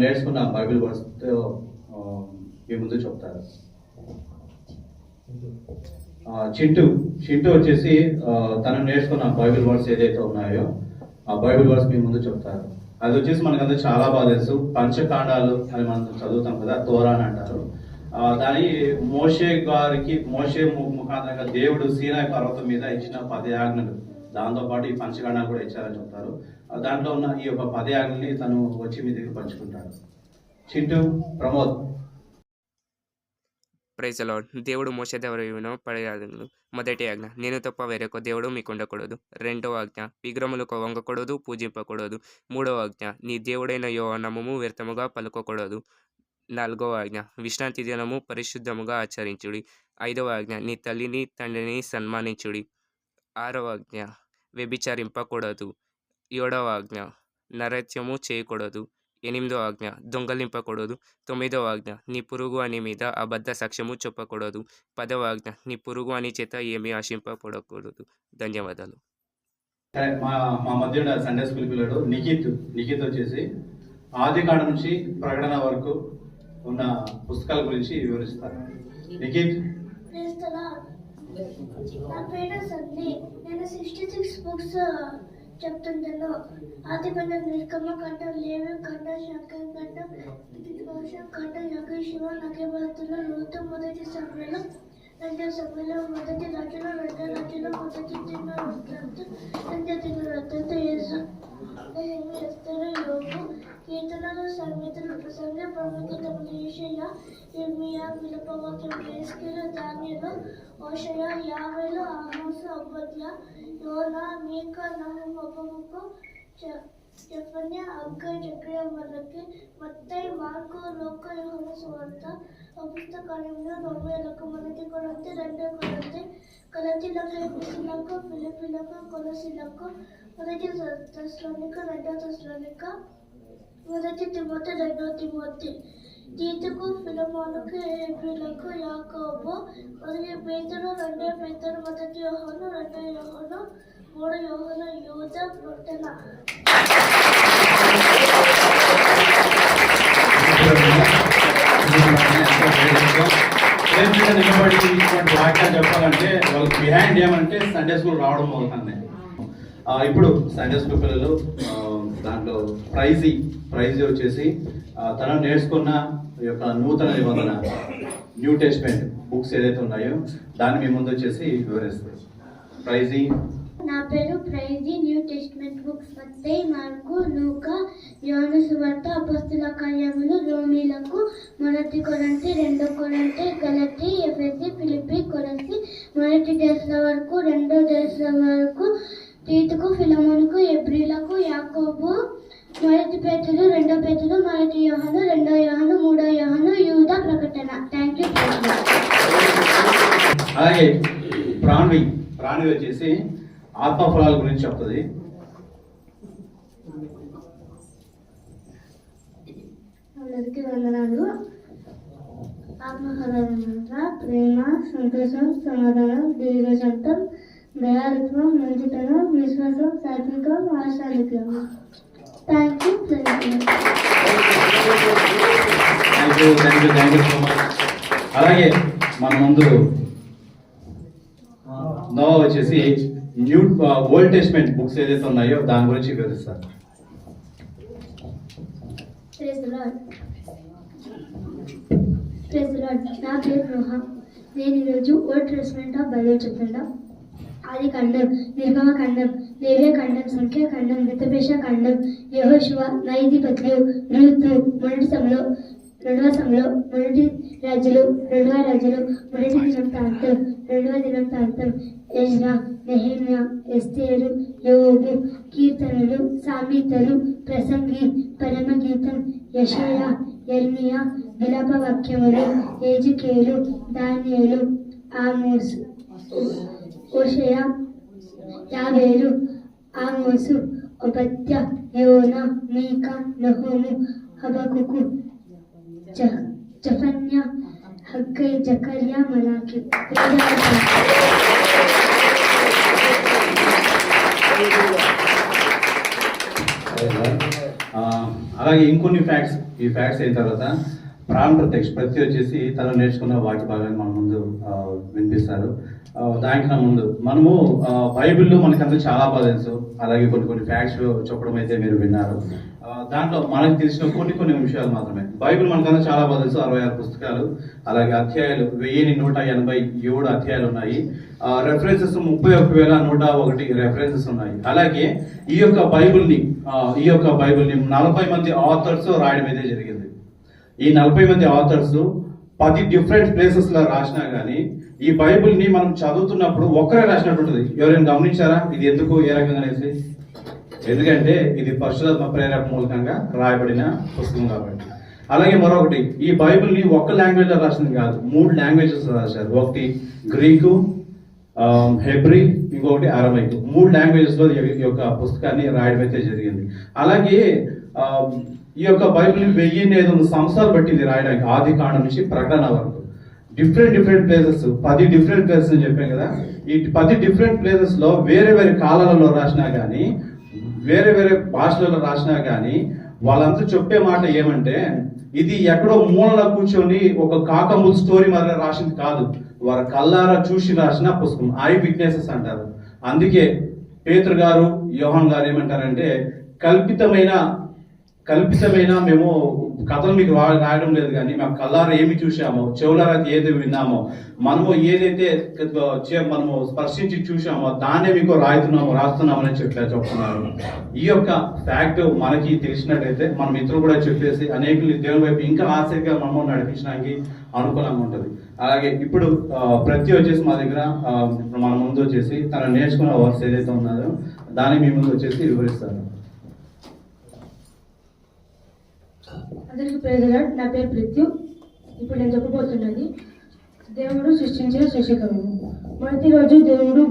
నేర్చుకున్న బైబిల్ వర్స్తో మీ ముందు చెప్తారు. చింటూ వచ్చేసి తను నేర్చుకున్న బైబిల్ వర్స్ ఏదైతే ఉన్నాయో ఆ బైబిల్ వర్స్ మీ ముందు చెప్తారు. అది వచ్చేసి మనకంతా చాలా బాగా తెలుసు. పంచకాండాలు అని మనం చదువుతాం కదా, తోరా అని అంటారు. దాని మోషే ముఖాంతరంగా దేవుడు సీనాయి పర్వతం మీద ఇచ్చిన 10 ఆజ్ఞలు, దాంతో పాటు ఈ పంచకాండాలు కూడా ఇచ్చారని చెప్తారు. దాంట్లో ఉన్న ఈ యొక్క 10 ఆజ్ఞల్ని తను వచ్చి మీ దగ్గర పంచుకుంటాడు. Chintu, Pramod. Praise the Lord. దేవుడు మోషే ద్వారా ఇవ్వను 10 ఆజ్ఞలు. మొదటి ఆజ్ఞ, నేను తప్ప వేరొక దేవుడు మీకు ఉండకూడదు. రెండవ ఆజ్ఞ, విగ్రహములకు వంగకూడదు, పూజింపకూడదు. మూడవ ఆజ్ఞ, నీ దేవుడైన యెహోవా నామము వ్యర్థముగా పలుకకూడదు. నాలుగవ ఆజ్ఞ, విశ్రాంతి దినము పరిశుద్ధముగా ఆచరించుడి. ఐదవ ఆజ్ఞ, నీ తల్లిని తండ్రిని సన్మానించుడి. ఆరవ ఆజ్ఞ, వ్యభిచరింపకూడదు. ఏడవ ఆజ్ఞ, నరత్యము చేయకూడదు. ఎనిమిదవ ఆజ్ఞ, దొంగలింపకూడదు. తొమ్మిదవ ఆజ్ఞ, నీ పొరుగు అని మీద అబద్ధ సాక్ష్యము చెప్పకూడదు. 10వ ఆజ్ఞ, నీ పొరుగు అని చేత ఏమీ ఆశింపకూడదు. ధన్యవాదాలు. మా మధ్య సండే స్కూల్ పిల్లడు నిఖిత్ వచ్చేసి ఆది కాండ నుంచి ప్రకటన వరకు ఉన్న పుస్తకాల గురించి వివరిస్తారు. నిఖిత్. నా పేరు సంధి. నేను 66 బుక్స్ చెప్తుంటాను. ఆది కాండం, నిర్గమ కాండం, లేవి కాండం, శాఖం కాండం, కాండం, యెహోషువ, నగేబతులు, రూతు, మొదటి సమూయేలు, రెండవ సమూయేలు, మొదటి రాజులు, రెండవ రాజులు, మొదటి దినవృత్తాంతం, రెండవ దినవృత్తాంతం, ఎస్తరు, యోబు, కీర్తనలు, సంగీతలు, ప్రసంగ, ప్రాముఖ్యతములు, యెషయా, ఇర్మీయా, విలాపవాక్యం, యెహెజ్కేలు, దానియేలు, హోషేయ, యావేలు, ఆమోసు, ఓబద్యా, యోనా, మీకా, నహూము, హబక్కూకు, జెఫన్యా, హగ్గై, జకర్యా, మలకి, మత్తయి, మార్కు, లూకా, యోహాను సువార్త, పుస్తకాలంలో రోమీయులకు, మొదటి కొరింథీ, రెండవ కొరింథీ, గలతీయులకు, ఎఫెసీయులకు, ఫిలిప్పీయులకు, కొలస్సీయులకు, మొదటి తెస్సలోనిక, రెండవ తెస్సలోనిక, మొదటి తిమోతి, రెండవ తిమోతి, తీతుకు, ఫిలెమోనుకు, హెబ్రీయులకు, యాకోబు, మొదటి పేతురు, రెండవ పేతురు, మొదటి యోహాను, రెండవ యోహాను, మూడవ యోహాను, యూదా, ప్రకటన. వాక్యాలు చెప్పాలంటే వాళ్ళకి బిహైండ్ ఏమంటే సండే స్కూల్ రావడం అవుతుంది. ఇప్పుడు సండే స్కూల్ పిల్లలు దాంట్లో ప్రైజ్ వచ్చేసి తను నేర్చుకున్న ఈ యొక్క నూతన నిబంధన న్యూ టెస్ట్మెంట్ బుక్స్ ఏదైతే ఉన్నాయో దాన్ని మీ ముందు వచ్చేసి వివరిస్తారు. ప్రైజీ. నా పేరు ప్రైజీ. న్యూ టెస్ట్మెంట్ బుక్స్ మత్తయి, మార్కు, లూకా, యోహాను సువార్త, అపోస్తల కార్యములు, రోమీయులకు, మొదటి కొరింథీ, రెండవ కొరింథీ, గలతీ, ఎఫెసీ, ఫిలిప్పీ, కొలస్సీ, మొదటి తెస్సలోనిక వరకు, రెండవ తెస్సలోనిక వరకు, తీతుకు, ఫిలెమోనుకు, హెబ్రీయులకు, యాకోబు, మొదటి పేతురు, రెండవ పేతురు, మొదటి యోహాను, రెండవ యోహాను, మూడవ యోహాను, యూదా, ప్రకటన. Thank you. అలాగే ప్రాణి వచ్చేసి ఆత్మ ఫలాల గురించి చెప్తుంది. అందరికీ వందనాలు. ఆత్మఫలాలంతా ప్రేమ, సంతోషం, సమాధానం, దీర్ఘశాంతం, దయాళుత్వం, మంచితనం, విశ్వాసం, సాత్వికం, ఆశాలికం. Thank you. అలాగే మన ముందు నోవా వచ్చేసి న్యూ ఓల్డ్ టెస్ట్మెంట్ బుక్స్ ఏదైతే ఉన్నాయో దాని గురించి వివరిస్తారు. నా పేరు రోహా. నేను ఈరోజు ఓల్డ్ టెస్ట్మెంట్ ఆఫ్ బైబిల్ చెప్తుంటా. ఆది ఖండం, నిర్గమ ఖండం, లేవియ ఖండం, సంఖ్య ఖండం, వితపేష ఖండం, యెహోషువ, న్యాయాధిపతులు, రూతు, మొదటి సమూయేలు, రెండవ సమూయేలు, మొదటి రాజులు, రెండవ రాజులు, మొదటి దినవృత్తాంతం, రెండవ దినవృత్తాంతం, ఎజ్రా, నెహెమ్యా, ఎస్తేరు, యోబు, కీర్తనలు, సామెతలు, ప్రసంగి, పరమగీతం, యెషయా, ఇర్మీయా, విలాపవాక్యములు, యెహెజ్కేలు, దానియేలు, ఆమోసు, హోషేయ, యావేలు, ఆమోసు, ఓబద్యా, యోనా, మీకా, నహూము, హబక్కూకు, జెఫన్యా, హగ్గై, జకర్యా, మలాకి. అలాగే ఇంకొన్ని ఫ్యాక్ట్స్, ఈ ఫ్యాక్ట్స్ అయిన తర్వాత ప్రాణ ప్రతి వచ్చేసి తను నేర్చుకున్న వాక్య భాగాన్ని మన ముందు వినిపిస్తారు. దానికన్నా ముందు మనము బైబిల్లో మనకంతా చాలా బాగా తెలుసు, అలాగే కొన్ని ఫ్యాక్ట్స్ చెప్పడం అయితే మీరు విన్నారు. దాంట్లో మనకు తెలిసిన కొన్ని విషయాలు మాత్రమే. బైబిల్ మనకంతా చాలా బాగా తెలుసు, 66 పుస్తకాలు, అలాగే అధ్యాయాలు 1187 అధ్యాయాలు ఉన్నాయి. రెఫరెన్సెస్ 31,101 రెఫరెన్సెస్ ఉన్నాయి. అలాగే ఈ యొక్క బైబిల్ని 40 మంది ఆథర్స్ రాయడం అయితే జరిగింది. ఈ 40 మంది ఆథర్స్ 10 డిఫరెంట్ ప్లేసెస్ లో రాసినా గానీ ఈ బైబిల్ ని మనం చదువుతున్నప్పుడు ఒక్కరే రాసినట్టు ఉంటుంది. ఎవరైనా గమనించారా ఇది ఎందుకు, ఏ రకంగా అనేసి? ఎందుకంటే ఇది పరిశుద్ధాత్మ ప్రేరణ మూలకంగా రాయబడిన పుస్తకం కాబట్టి. అలాగే మరొకటి, ఈ బైబిల్ ని ఒక్క లాంగ్వేజ్ లో రాసింది కాదు, 3 లాంగ్వేజెస్ రాశారు. ఒకటి గ్రీకు, హెబ్రీ, ఇంకొకటి అరమైక్. 3 లాంగ్వేజెస్ లో ఈ యొక్క పుస్తకాన్ని రాయడం అయితే జరిగింది. అలాగే ఈ యొక్క బైబిల్ 1005 సంవత్సరాలు పట్టింది రాయడానికి, ఆది కాండం నుంచి ప్రకటన వరకు. డిఫరెంట్ ప్లేసెస్, 10 డిఫరెంట్ ప్లేసెస్ అని చెప్పాం కదా. ఈ 10 డిఫరెంట్ ప్లేసెస్ లో వేరే కాలాలలో రాసినా కానీ, వేరే భాషలలో రాసినా కానీ వాళ్ళంతా చెప్పే మాట ఏమంటే ఇది ఎక్కడో మూలలో కూర్చొని ఒక కాకముల్ స్టోరీ మాత్రం రాసింది కాదు, వారి కల్లారా చూసి రాసిన పుస్తకం. ఐ విట్నెసెస్ అంటారు. అందుకే పేతురు గారు, యోహాన్ గారు ఏమంటారంటే కల్పితమైన మేము కథలు మీకు రాయడం లేదు, కానీ మేము కళ్ళారా ఏమి చూసామో, చెవులారా ఏది విన్నామో, మనము ఏదైతే మనము స్పర్శించి చూసామో దాన్నే మీకు రాస్తున్నామని చెప్తున్నారు. ఈ యొక్క ఫ్యాక్ట్ మనకి తెలిసినట్టయితే మన మిత్రులు కూడా చెప్పేసి అనేకులు దేవుని వైపు ఇంకా ఆసక్తిగా మనము నడిపించడానికి అనుకూలంగా ఉంటుంది. అలాగే ఇప్పుడు ప్రతి వచ్చేసి మా దగ్గర మన ముందు వచ్చేసి తను నేర్చుకున్న వర్క్స్ ఏదైతే ఉన్నారో దాన్ని మీ ముందు వచ్చేసి వివరిస్తారు. అందరికీ ప్రైజ్ ది లార్డ్. నా పేరు పృథ్వీ. ఇప్పుడు నేను చెప్పబోతున్నది దేవుడు సృష్టించిన సృష్టికరము. మొదటి రోజు దేవుడు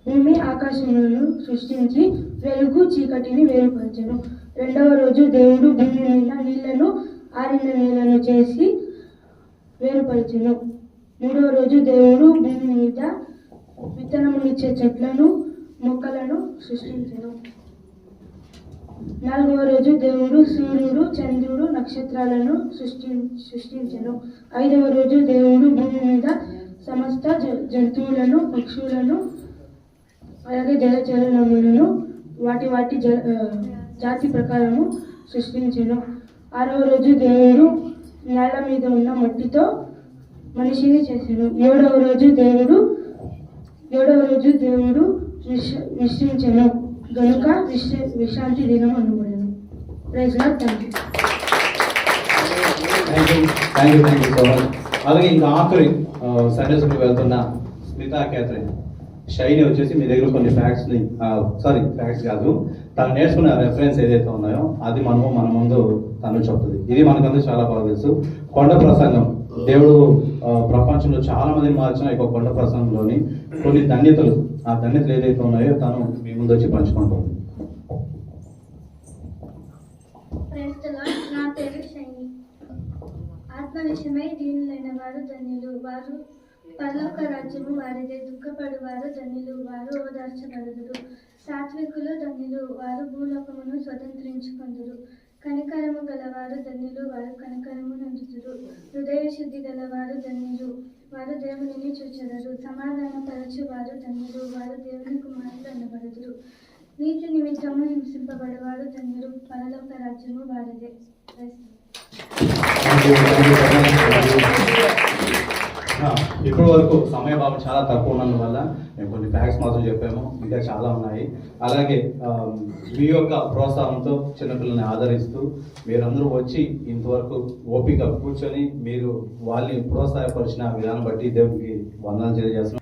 భూమి ఆకాశములను సృష్టించి వెలుగు చీకటిని వేరుపరచెను. రెండవ రోజు దేవుడు భూమి మీద నీళ్లను ఆరిన నీళ్లను చేసి వేరుపరచెను. మూడవ రోజు దేవుడు భూమి మీద విత్తనమునిచ్చే చెట్లను మొక్కలను సృష్టించెను. నాలుగవ రోజు దేవుడు సూర్యుడు, చంద్రుడు, నక్షత్రాలను సృష్టించెను. ఐదవ రోజు దేవుడు భూమి మీద సమస్త జంతువులను, పక్షులను, అలాగే జలచరణములను వాటి జాతి ప్రకారము సృష్టించెను. ఆరవ రోజు దేవుడు నేల మీద ఉన్న మట్టితో మనిషిని చేసెను. ఏడవ రోజు దేవుడు విశ్రమించెను గనుక విశ్రాంతి దినం అనబడెను. Praise Lord. Thank you so much. అలాగే ఇంకా ఆఖరి సండే స్కూల్కి వెళ్తున్న స్మితా క్యాథరిన్ షైని వచ్చేసి మీ దగ్గర కొన్ని ఫ్యాక్ట్స్ కాదు, తను నేర్చుకున్న రెఫరెన్స్ ఏదైతే ఉన్నాయో అది మన ముందు తను చెప్తుంది. ఇది మనకంతా చాలా బాగా తెలుసు. కొండ ప్రసంగం, దేవుడు ప్రపంచంలో చాలా మందిని మార్చిన ఈ కొండ ప్రసంగంలోని కొన్ని ధన్యతలు, ఆ ధన్యతలు ఏదైతే ఉన్నాయో తను మీ ముందు వచ్చి పంచుకుంటుంది. నా పేరు శైని. ఆత్మ విషయమై దీనులైన వారు ధన్యులు, వారు పరలోక రాజ్యము వారిదే. దుఃఖపడువారు ధన్యులు, వారు ఓదార్చబడుదురు. సాత్వికులు ధన్యులు, వారు భూలోకమును స్వతంత్రించుకొందురు. కనికరము గలవారు ధన్యులు, వారు కనికరము నందుదురు. హృదయ శుద్ధి గలవారు ధన్యులు, వారు దేవునిని చూచెదరు. సమాధాన పరచువారు ధన్యులు, వారు దేవుని కుమారులు అనబడుదురు. నీతి నిమిత్తము హింసింపబడేవారు ధన్యులు, పరలోక రాజ్యము వారిదే. ఇప్పటి వరకు సమయభావం చాలా తక్కువ ఉన్నందువల్ల మేము కొన్ని ఫ్యాక్ట్స్ మాత్రం చెప్పాము, ఇంకా చాలా ఉన్నాయి. అలాగే మీ యొక్క ప్రోత్సాహంతో చిన్నపిల్లల్ని ఆదరిస్తూ మీరందరూ వచ్చి ఇంతవరకు ఓపిక కూర్చొని మీరు వాళ్ళని ప్రోత్సాహపరిచిన విధానం బట్టి దేవునికి వందనాలు తెలియజేస్తున్నాం.